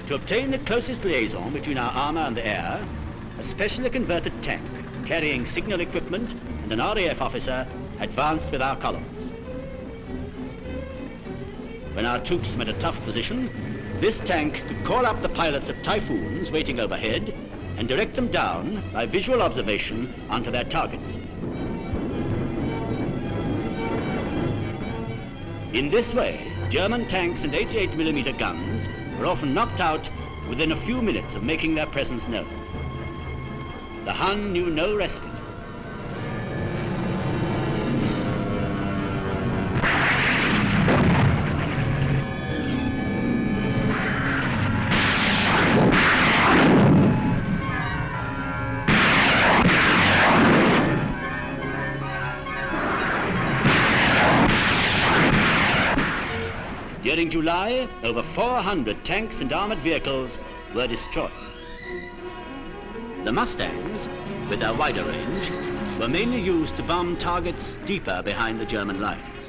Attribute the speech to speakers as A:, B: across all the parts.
A: To obtain the closest liaison between our armour and the air, a specially converted tank carrying signal equipment and an RAF officer advanced with our columns. When our troops met a tough position, this tank could call up the pilots of Typhoons waiting overhead and direct them down by visual observation onto their targets. In this way, German tanks and 88mm guns were often knocked out within a few minutes of making their presence known. The Hun knew no respite. During July, over 400 tanks and armoured vehicles were destroyed. The Mustangs, with their wider range, were mainly used to bomb targets deeper behind the German lines.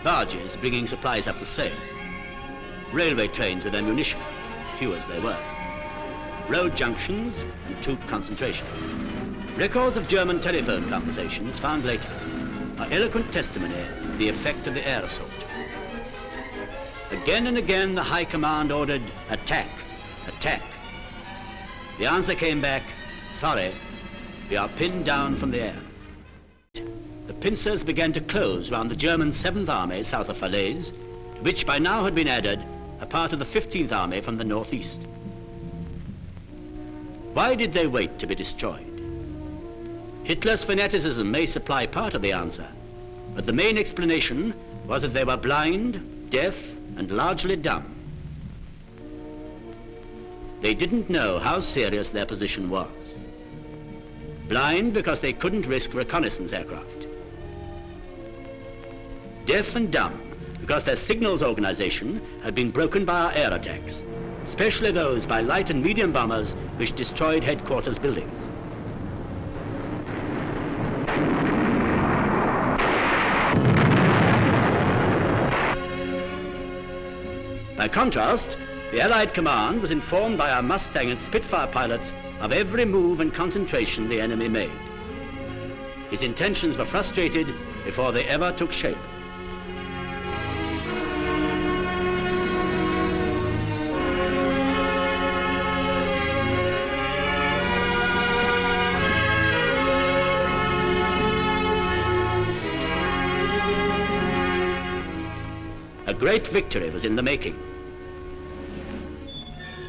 A: Barges bringing supplies up the Seine. Railway trains with ammunition, few as they were. Road junctions and troop concentrations. Records of German telephone conversations found later are eloquent testimony to the effect of the air assault. Again and again, the High Command ordered, attack, attack. The answer came back, sorry, we are pinned down from the air. The pincers began to close round the German 7th Army south of Falaise, to which by now had been added a part of the 15th Army from the northeast. Why did they wait to be destroyed? Hitler's fanaticism may supply part of the answer, but the main explanation was that they were blind, deaf, and largely dumb. They didn't know how serious their position was. Blind because they couldn't risk reconnaissance aircraft. Deaf and dumb because their signals organization had been broken by our air attacks, especially those by light and medium bombers which destroyed headquarters buildings. By contrast, the Allied command was informed by our Mustang and Spitfire pilots of every move and concentration the enemy made. His intentions were frustrated before they ever took shape. A great victory was in the making.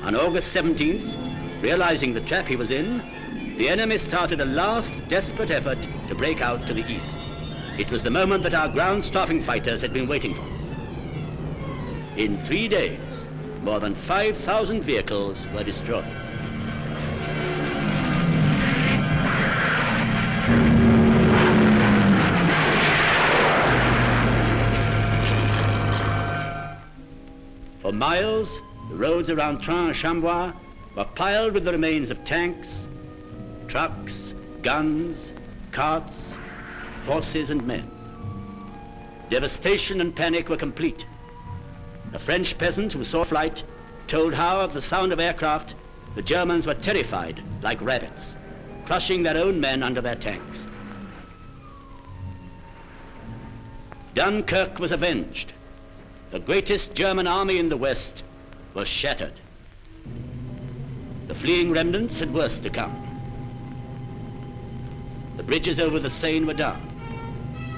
A: On August 17th, realizing the trap he was in, the enemy started a last desperate effort to break out to the east. It was the moment that our ground-starving fighters had been waiting for. In 3 days, more than 5,000 vehicles were destroyed. For miles, the roads around Train and Chambois were piled with the remains of tanks, trucks, guns, carts, horses and men. Devastation and panic were complete. A French peasant who saw flight told how at the sound of aircraft the Germans were terrified like rabbits, crushing their own men under their tanks. Dunkirk was avenged. The greatest German army in the West was shattered. The fleeing remnants had worse to come. The bridges over the Seine were down.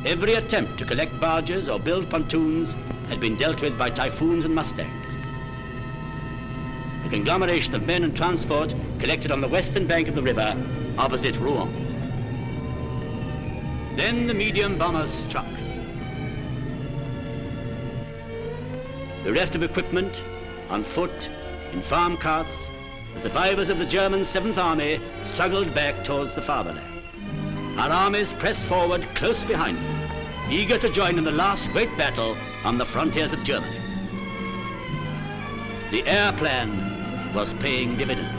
A: Every attempt to collect barges or build pontoons had been dealt with by Typhoons and Mustangs. A conglomeration of men and transport collected on the western bank of the river opposite Rouen. Then the medium bombers struck. Bereft of equipment, on foot, in farm carts, the survivors of the German 7th Army struggled back towards the fatherland. Our armies pressed forward close behind them, eager to join in the last great battle on the frontiers of Germany. The air plan was paying dividends.